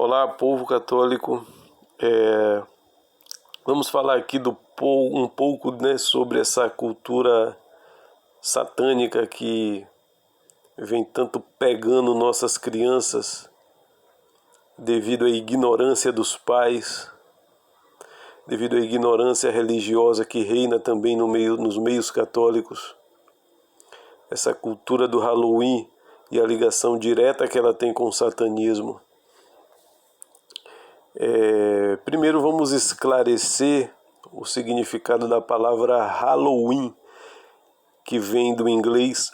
Olá, povo católico. Vamos falar aqui um pouco, né, sobre essa cultura satânica que vem tanto pegando nossas crianças devido à ignorância dos pais, devido à ignorância religiosa que reina também nos meios católicos. Essa cultura do Halloween e a ligação direta que ela tem com o satanismo. Primeiro vamos esclarecer o significado da palavra Halloween, que vem do inglês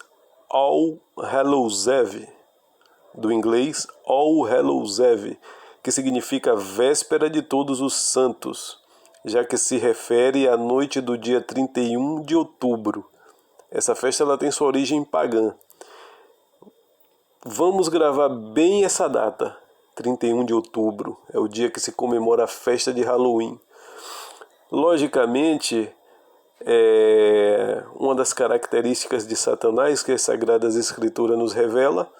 All Hallows Eve, que significa véspera de todos os santos, já que se refere à noite do dia 31 de outubro. Essa festa ela tem sua origem pagã. Vamos gravar bem essa data. 31 de outubro é o dia que se comemora a festa de Halloween. Logicamente, uma das características de Satanás que as Sagradas Escrituras nos revela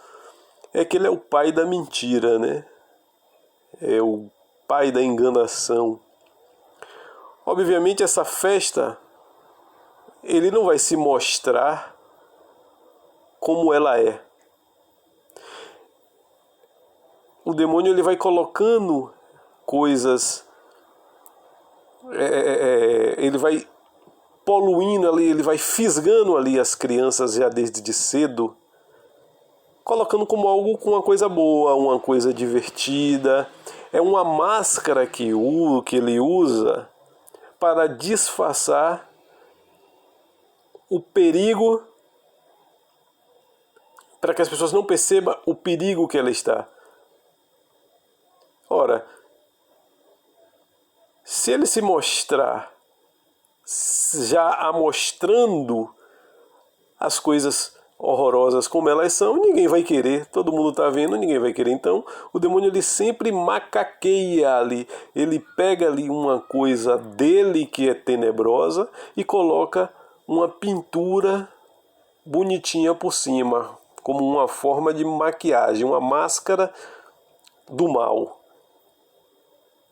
é que ele é o pai da mentira, né? É o pai da enganação. Obviamente essa festa, ele não vai se mostrar como ela é. O demônio ele vai colocando coisas, ele vai poluindo ali, ele vai fisgando ali as crianças já desde cedo, colocando como algo com uma coisa boa, uma coisa divertida. É uma máscara que ele usa para disfarçar o perigo, para que as pessoas não percebam o perigo que ela está. Ora, se ele se mostrar já amostrando as coisas horrorosas como elas são, ninguém vai querer, todo mundo está vendo, ninguém vai querer. Então, o demônio ele sempre macaqueia ali, ele pega ali uma coisa dele que é tenebrosa e coloca uma pintura bonitinha por cima, como uma forma de maquiagem, uma máscara do mal.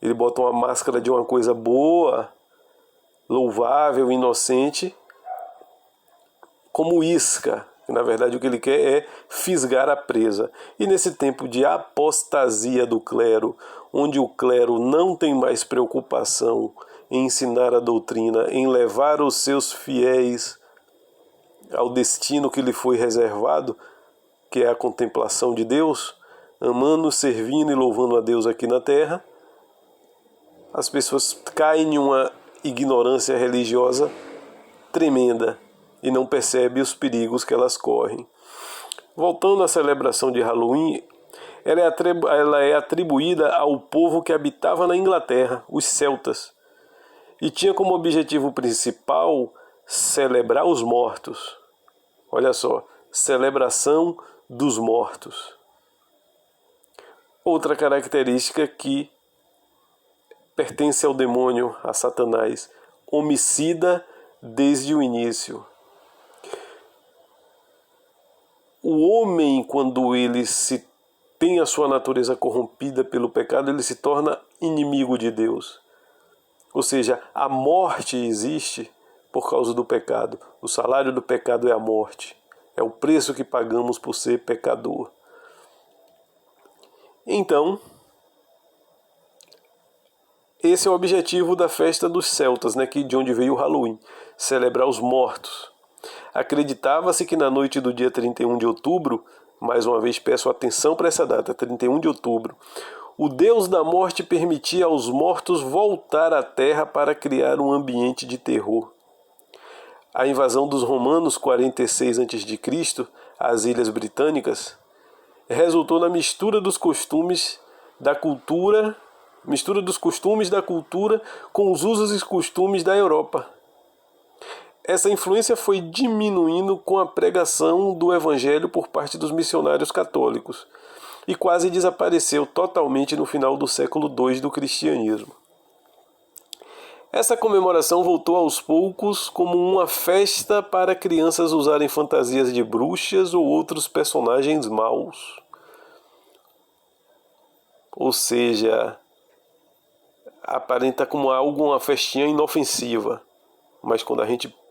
Ele bota uma máscara de uma coisa boa, louvável, inocente, como isca. Na verdade, o que ele quer é fisgar a presa. E nesse tempo de apostasia do clero, onde o clero não tem mais preocupação em ensinar a doutrina, em levar os seus fiéis ao destino que lhe foi reservado, que é a contemplação de Deus, amando, servindo e louvando a Deus aqui na terra, as pessoas caem em uma ignorância religiosa tremenda e não percebem os perigos que elas correm. Voltando à celebração de Halloween, ela é atribuída ao povo que habitava na Inglaterra, os celtas, e tinha como objetivo principal celebrar os mortos. Olha só, celebração dos mortos. Outra característica que pertence ao demônio, a Satanás, homicida desde o início. O homem, quando ele tem a sua natureza corrompida pelo pecado, ele se torna inimigo de Deus. Ou seja, a morte existe por causa do pecado. O salário do pecado é a morte. É o preço que pagamos por ser pecador. Então, esse é o objetivo da festa dos celtas, né, de onde veio o Halloween, celebrar os mortos. Acreditava-se que na noite do dia 31 de outubro, mais uma vez peço atenção para essa data, 31 de outubro, o Deus da morte permitia aos mortos voltar à terra para criar um ambiente de terror. A invasão dos romanos, 46 a.C., às Ilhas Britânicas, resultou na mistura dos costumes da cultura com os usos e costumes da Europa. Essa influência foi diminuindo com a pregação do Evangelho por parte dos missionários católicos e quase desapareceu totalmente no final do século II do cristianismo. Essa comemoração voltou aos poucos como uma festa para crianças usarem fantasias de bruxas ou outros personagens maus. ou seja, aparenta como algo, uma festinha inofensiva. Mas quando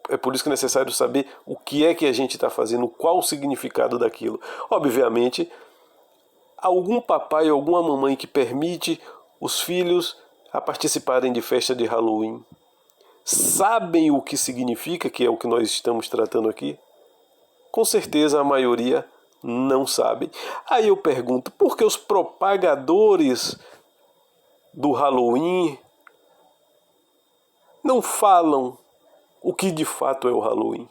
é por isso que é necessário saber o que é que a gente está fazendo, qual o significado daquilo. Obviamente, algum papai ou alguma mamãe que permite os filhos a participarem de festa de Halloween sabem o que significa, que é o que nós estamos tratando aqui? Com certeza a maioria não sabe. Aí eu pergunto, por que os propagadores do Halloween não falam o que de fato é o Halloween?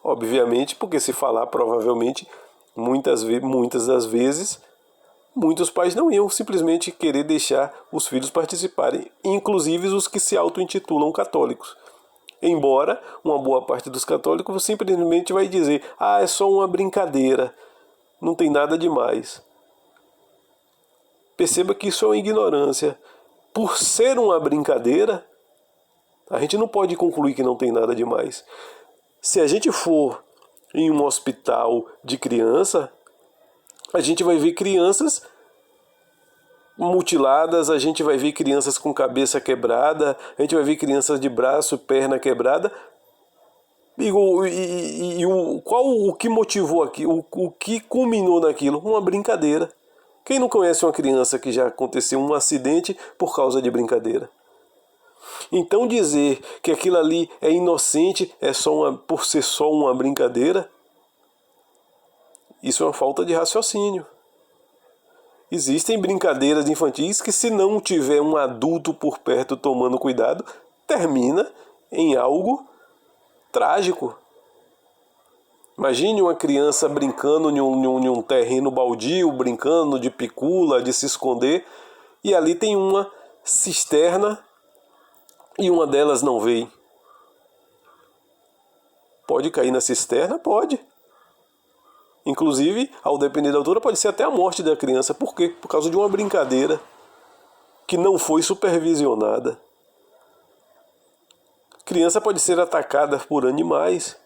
Obviamente, porque se falar, provavelmente, muitas das vezes, muitos pais não iam simplesmente querer deixar os filhos participarem, inclusive os que se auto-intitulam católicos. Embora uma boa parte dos católicos simplesmente vai dizer: ah, é só uma brincadeira, não tem nada demais. Perceba que isso é uma ignorância. Por ser uma brincadeira, a gente não pode concluir que não tem nada demais. Se a gente for em um hospital de criança, a gente vai ver crianças mutiladas, a gente vai ver crianças com cabeça quebrada, a gente vai ver crianças de braço, perna quebrada. O que motivou aquilo? O que culminou naquilo? Uma brincadeira. Quem não conhece uma criança que já aconteceu um acidente por causa de brincadeira? Então dizer que aquilo ali é inocente por ser só uma brincadeira, isso é uma falta de raciocínio. Existem brincadeiras infantis que, se não tiver um adulto por perto tomando cuidado, termina em algo trágico. Imagine uma criança brincando em um terreno baldio, brincando de picula, de se esconder, e ali tem uma cisterna e uma delas não veio. Pode cair na cisterna? Pode. Inclusive, ao depender da altura, pode ser até a morte da criança. Por quê? Por causa de uma brincadeira que não foi supervisionada. Criança pode ser atacada por animais,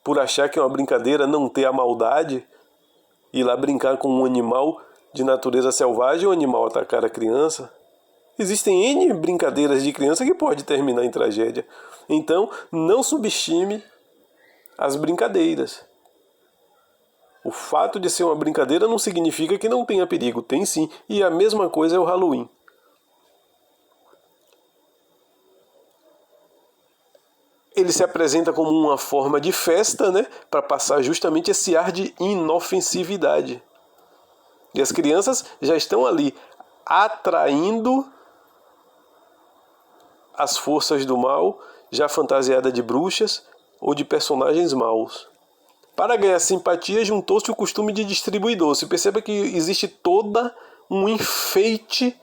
por achar que é uma brincadeira, não ter a maldade, ir lá brincar com um animal de natureza selvagem e o animal atacar a criança. Existem N brincadeiras de criança que pode terminar em tragédia. Então, não subestime as brincadeiras. O fato de ser uma brincadeira não significa que não tenha perigo. Tem sim. E a mesma coisa é o Halloween. Ele se apresenta como uma forma de festa, né, para passar justamente esse ar de inofensividade. E as crianças já estão ali atraindo as forças do mal, já fantasiadas de bruxas ou de personagens maus. Para ganhar simpatia, juntou-se o costume de distribuir doce. Perceba que existe toda um enfeite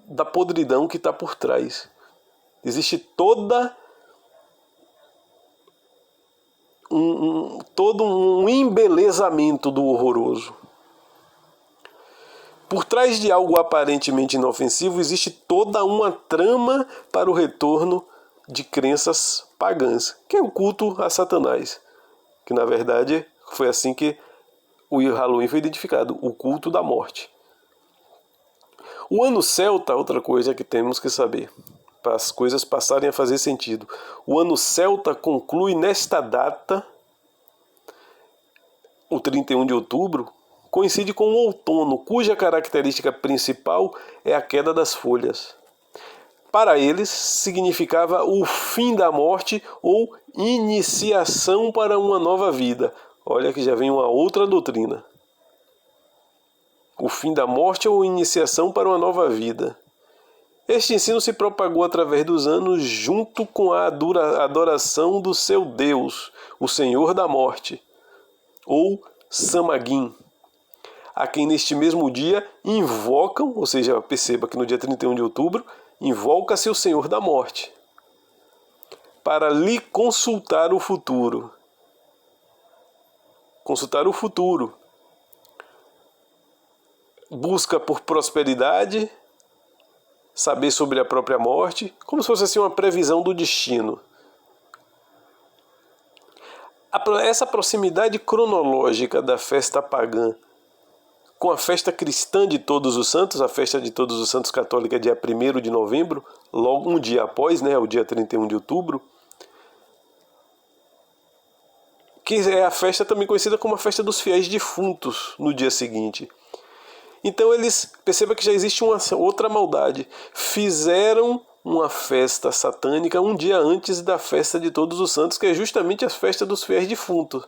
da podridão que está por trás. Existe todo um embelezamento do horroroso. Por trás de algo aparentemente inofensivo, existe toda uma trama para o retorno de crenças pagãs, que é o culto a Satanás, que na verdade foi assim que o Halloween foi identificado, o culto da morte. O ano celta, outra coisa que temos que saber, para as coisas passarem a fazer sentido. O ano celta conclui nesta data, o 31 de outubro, coincide com o outono, cuja característica principal é a queda das folhas. Para eles, significava o fim da morte ou iniciação para uma nova vida. Olha que já vem uma outra doutrina. O fim da morte ou iniciação para uma nova vida. Este ensino se propagou através dos anos junto com a adoração do seu Deus, o Senhor da Morte, ou Samhain, a quem neste mesmo dia invocam, ou seja, perceba que no dia 31 de outubro, invoca-se o Senhor da Morte, para lhe consultar o futuro. Consultar o futuro. Busca por prosperidade, saber sobre a própria morte, como se fosse assim uma previsão do destino. essa proximidade cronológica da festa pagã com a festa cristã de Todos os Santos, a festa de Todos os Santos católica é dia 1º de novembro, logo um dia após, né, o dia 31 de outubro, que é a festa também conhecida como a festa dos fiéis defuntos no dia seguinte. Então perceba que já existe uma outra maldade. Fizeram uma festa satânica um dia antes da festa de Todos os Santos, que é justamente a festa dos fiéis defuntos.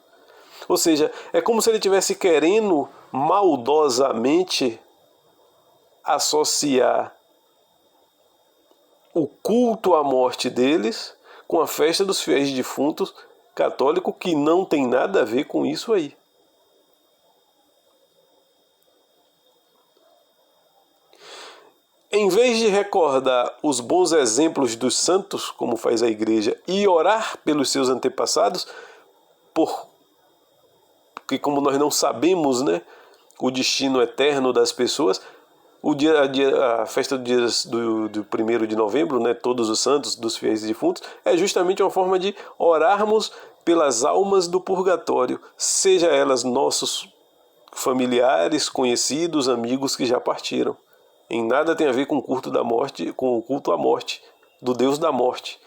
Ou seja, é como se ele estivesse querendo maldosamente associar o culto à morte deles com a festa dos fiéis defuntos católico, que não tem nada a ver com isso aí. Em vez de recordar os bons exemplos dos santos, como faz a igreja, e orar pelos seus antepassados, porque como nós não sabemos, né, o destino eterno das pessoas, a festa do 1º de novembro, né, Todos os Santos, dos fiéis defuntos, é justamente uma forma de orarmos pelas almas do purgatório, seja elas nossos familiares, conhecidos, amigos que já partiram. Em nada tem a ver com o culto da morte, com o culto à morte, do Deus da morte.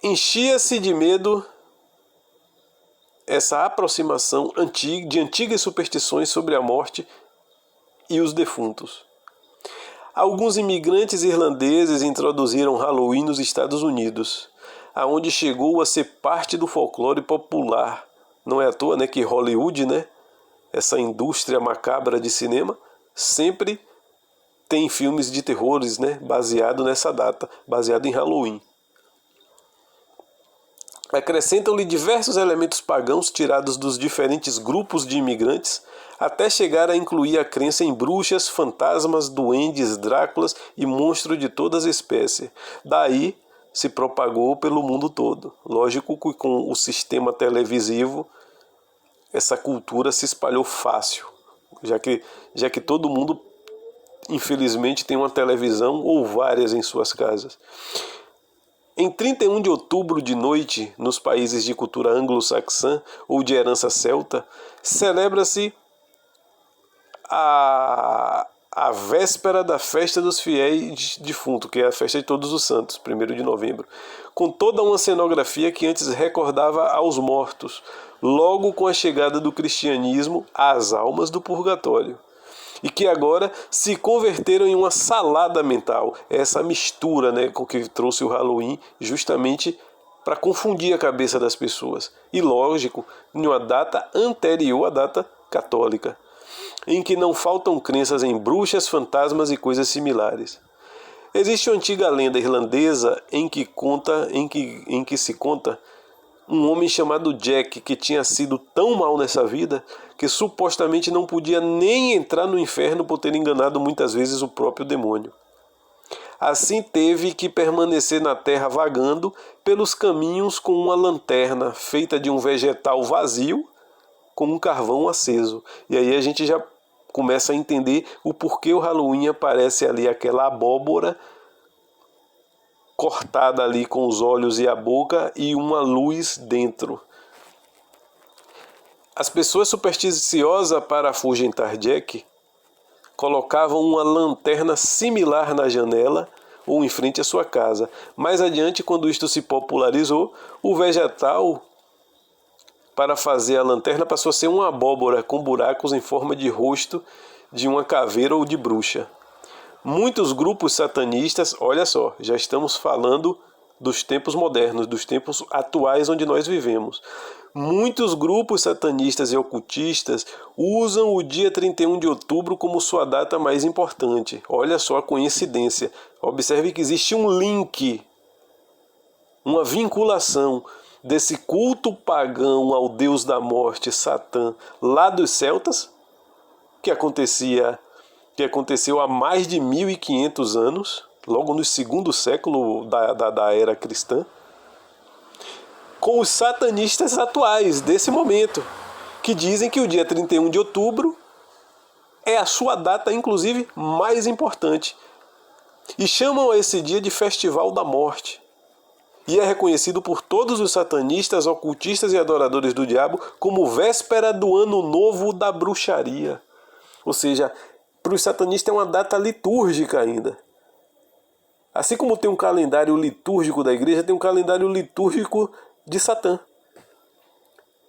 Enchia-se de medo essa aproximação de antigas superstições sobre a morte e os defuntos. Alguns imigrantes irlandeses introduziram Halloween nos Estados Unidos, aonde chegou a ser parte do folclore popular. Não é à toa, né, que Hollywood, né, essa indústria macabra de cinema, sempre tem filmes de terrores, né, baseado nessa data, baseado em Halloween. Acrescentam-lhe diversos elementos pagãos tirados dos diferentes grupos de imigrantes, até chegar a incluir a crença em bruxas, fantasmas, duendes, dráculas e monstros de todas as espécies. Daí se propagou pelo mundo todo. Lógico que com o sistema televisivo essa cultura se espalhou fácil, já que todo mundo, infelizmente, tem uma televisão ou várias em suas casas. Em 31 de outubro de noite, nos países de cultura anglo-saxã ou de herança celta, celebra-se a véspera da festa dos fiéis defuntos, que é a festa de Todos os Santos, 1º de novembro, com toda uma cenografia que antes recordava aos mortos, logo com a chegada do cristianismo às almas do purgatório, e que agora se converteram em uma salada mental, essa mistura, né, com que trouxe o Halloween, justamente para confundir a cabeça das pessoas, e lógico, em uma data anterior à data católica, em que não faltam crenças em bruxas, fantasmas e coisas similares. Existe uma antiga lenda irlandesa em que se conta um homem chamado Jack, que tinha sido tão mal nessa vida que supostamente não podia nem entrar no inferno por ter enganado muitas vezes o próprio demônio. Assim teve que permanecer na terra vagando pelos caminhos com uma lanterna feita de um vegetal vazio com um carvão aceso. E aí a gente já começa a entender o porquê o Halloween aparece ali aquela abóbora cortada ali com os olhos e a boca e uma luz dentro. As pessoas supersticiosas, para afugentar Jack, colocavam uma lanterna similar na janela ou em frente à sua casa. Mais adiante, quando isto se popularizou, o vegetal para fazer a lanterna passou a ser uma abóbora com buracos em forma de rosto de uma caveira ou de bruxa. Muitos grupos satanistas, olha só, já estamos falando dos tempos modernos, dos tempos atuais onde nós vivemos. Muitos grupos satanistas e ocultistas usam o dia 31 de outubro como sua data mais importante. Olha só a coincidência. Observe que existe um link, uma vinculação desse culto pagão ao deus da morte, Satã, lá dos celtas, que aconteceu há mais de 1500 anos, logo no segundo século da era cristã, com os satanistas atuais desse momento, que dizem que o dia 31 de outubro é a sua data, inclusive, mais importante. E chamam esse dia de Festival da Morte. e é reconhecido por todos os satanistas, ocultistas e adoradores do diabo como véspera do ano novo da bruxaria. Ou seja, para os satanistas é uma data litúrgica ainda. Assim como tem um calendário litúrgico da igreja, tem um calendário litúrgico de Satã.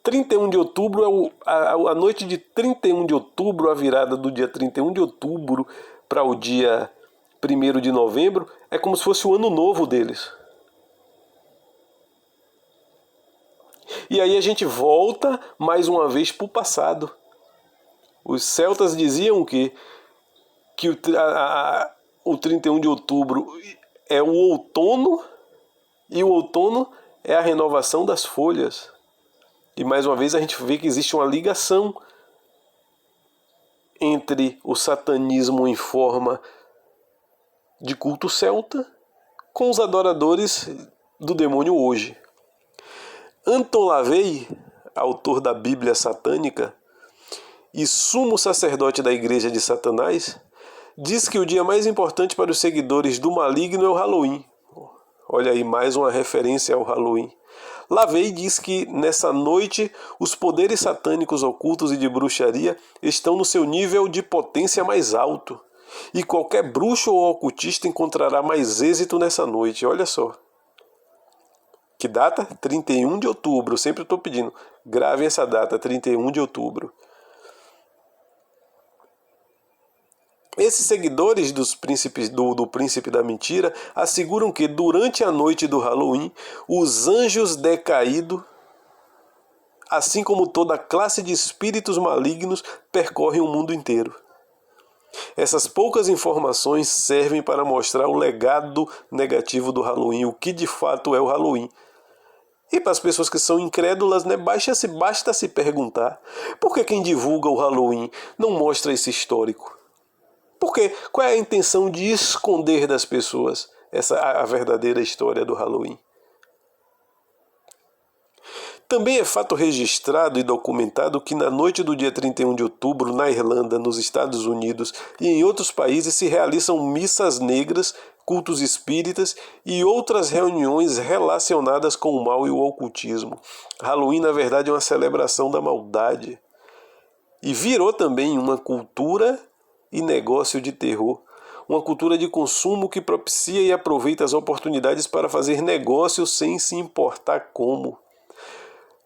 31 de outubro, a noite de 31 de outubro, a virada do dia 31 de outubro para o dia 1º de novembro, é como se fosse o ano novo deles. E aí a gente volta mais uma vez para o passado. Os celtas diziam que o 31 de outubro é o outono, e o outono é a renovação das folhas. E mais uma vez a gente vê que existe uma ligação entre o satanismo em forma de culto celta com os adoradores do demônio hoje. Anton LaVey, autor da Bíblia Satânica e sumo sacerdote da Igreja de Satanás, diz que o dia mais importante para os seguidores do maligno é o Halloween. Olha aí, mais uma referência ao Halloween. LaVey diz que nessa noite os poderes satânicos ocultos e de bruxaria estão no seu nível de potência mais alto. E qualquer bruxo ou ocultista encontrará mais êxito nessa noite. Olha só. Que data? 31 de outubro. Sempre estou pedindo. Gravem essa data, 31 de outubro. Esses seguidores dos príncipes, do príncipe da mentira asseguram que durante a noite do Halloween, os anjos decaídos, assim como toda classe de espíritos malignos, percorrem o mundo inteiro. Essas poucas informações servem para mostrar o legado negativo do Halloween, o que de fato é o Halloween. E para as pessoas que são incrédulas, né, basta se perguntar: por que quem divulga o Halloween não mostra esse histórico? Porque qual é a intenção de esconder das pessoas a verdadeira história do Halloween? Também é fato registrado e documentado que na noite do dia 31 de outubro, na Irlanda, nos Estados Unidos e em outros países se realizam missas negras, cultos espíritas e outras reuniões relacionadas com o mal e o ocultismo. Halloween, na verdade, é uma celebração da maldade. E virou também uma cultura e negócio de terror. Uma cultura de consumo que propicia e aproveita as oportunidades para fazer negócios sem se importar como.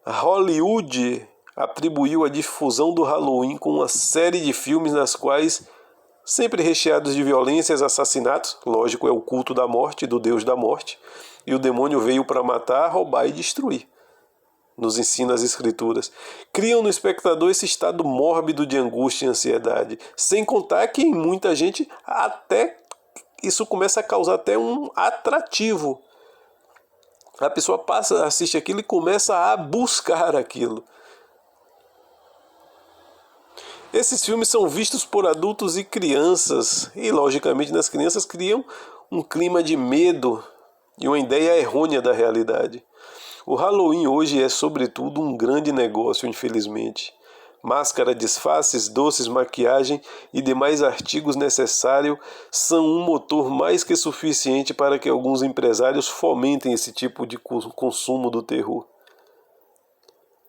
Hollywood atribuiu a difusão do Halloween com uma série de filmes nas quais, sempre recheados de violências e assassinatos, lógico, é o culto da morte, do Deus da morte, e o demônio veio para matar, roubar e destruir. Nos ensina as escrituras. Criam no espectador esse estado mórbido de angústia e ansiedade. Sem contar que em muita gente até isso começa a causar até um atrativo. A pessoa assiste aquilo e começa a buscar aquilo. Esses filmes são vistos por adultos e crianças. E logicamente nas crianças criam um clima de medo e uma ideia errônea da realidade. O Halloween hoje é, sobretudo, um grande negócio, infelizmente. Máscara, disfarces, doces, maquiagem e demais artigos necessários são um motor mais que suficiente para que alguns empresários fomentem esse tipo de consumo do terror.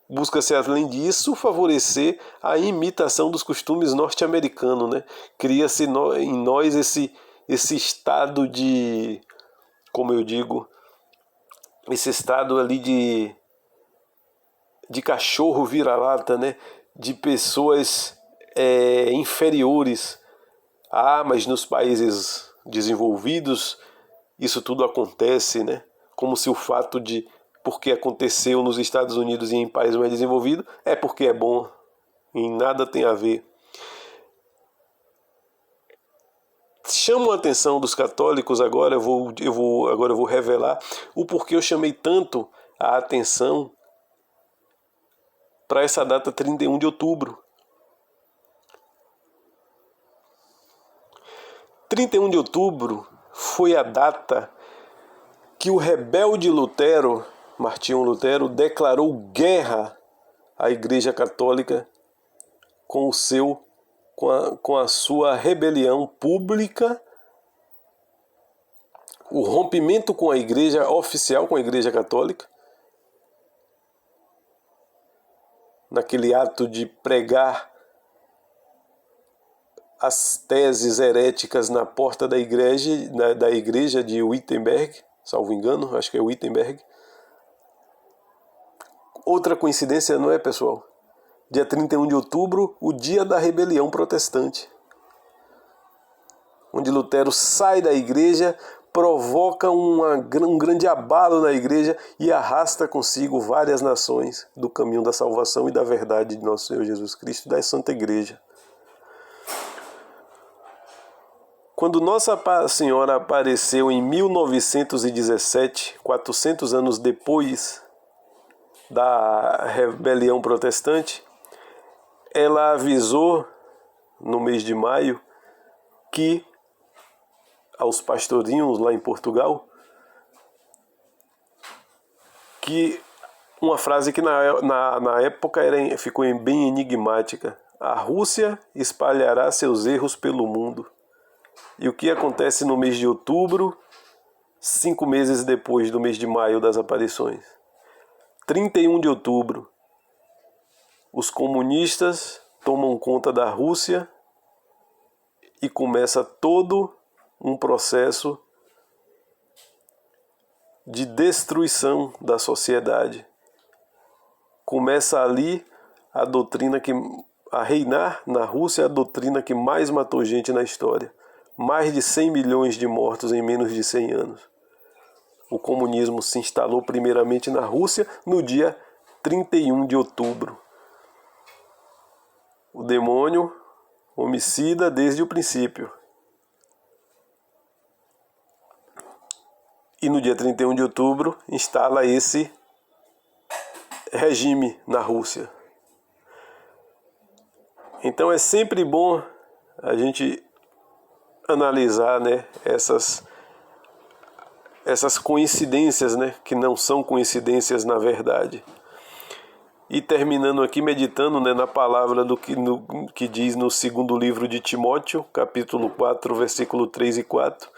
Busca-se, além disso, favorecer a imitação dos costumes norte-americanos, né? Cria-se em nós esse estado de, como eu digo, esse estado ali de cachorro vira-lata, né? De pessoas inferiores. Mas nos países desenvolvidos isso tudo acontece, né? Como se o fato de porque aconteceu nos Estados Unidos e em países mais desenvolvidos é porque é bom. E nada tem a ver. Chamo a atenção dos católicos agora, eu vou revelar o porquê eu chamei tanto a atenção para essa data 31 de outubro. 31 de outubro foi a data que o rebelde Lutero, Martinho Lutero, declarou guerra à Igreja Católica com a sua rebelião pública, o rompimento com a igreja oficial, com a igreja católica, naquele ato de pregar as teses heréticas na porta da igreja de Wittenberg, salvo engano, acho que é Wittenberg. Outra coincidência, não é, pessoal? Dia 31 de outubro, o dia da rebelião protestante, onde Lutero sai da igreja, provoca um grande abalo na igreja e arrasta consigo várias nações do caminho da salvação e da verdade de nosso Senhor Jesus Cristo e da Santa Igreja. Quando Nossa Senhora apareceu em 1917, 400 anos depois da rebelião protestante, ela avisou, no mês de maio, que aos pastorinhos lá em Portugal, que uma frase que na época ficou bem enigmática: a Rússia espalhará seus erros pelo mundo. E o que acontece no mês de outubro, 5 meses depois do mês de maio das aparições? 31 de outubro, os comunistas tomam conta da Rússia e começa todo um processo de destruição da sociedade. Começa ali a doutrina a reinar na Rússia, a doutrina que mais matou gente na história. Mais de 100 milhões de mortos em menos de 100 anos. O comunismo se instalou primeiramente na Rússia no dia 31 de outubro. O demônio homicida desde o princípio. E no dia 31 de outubro instala esse regime na Rússia. Então é sempre bom a gente analisar, né, essas coincidências, né, que não são coincidências na verdade. E terminando aqui, meditando, né, na palavra que diz no segundo livro de Timóteo, capítulo 4, versículo 3 e 4,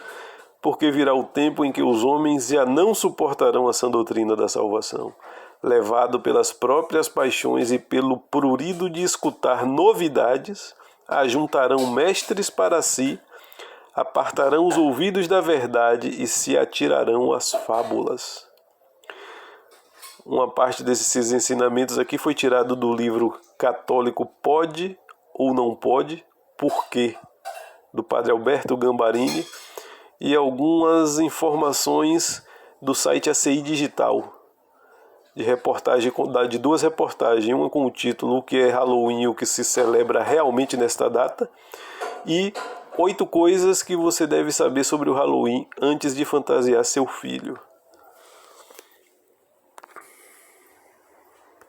porque virá o tempo em que os homens já não suportarão a sã doutrina da salvação, levado pelas próprias paixões e pelo prurido de escutar novidades, ajuntarão mestres para si, apartarão os ouvidos da verdade e se atirarão às fábulas. Uma parte desses ensinamentos aqui foi tirado do livro Católico Pode ou Não Pode, Por quê? Do padre Alberto Gambarini, e algumas informações do site ACI Digital, de 2 reportagens, uma com o título O que é Halloween e o que se celebra realmente nesta data, e 8 coisas que você deve saber sobre o Halloween antes de fantasiar seu filho.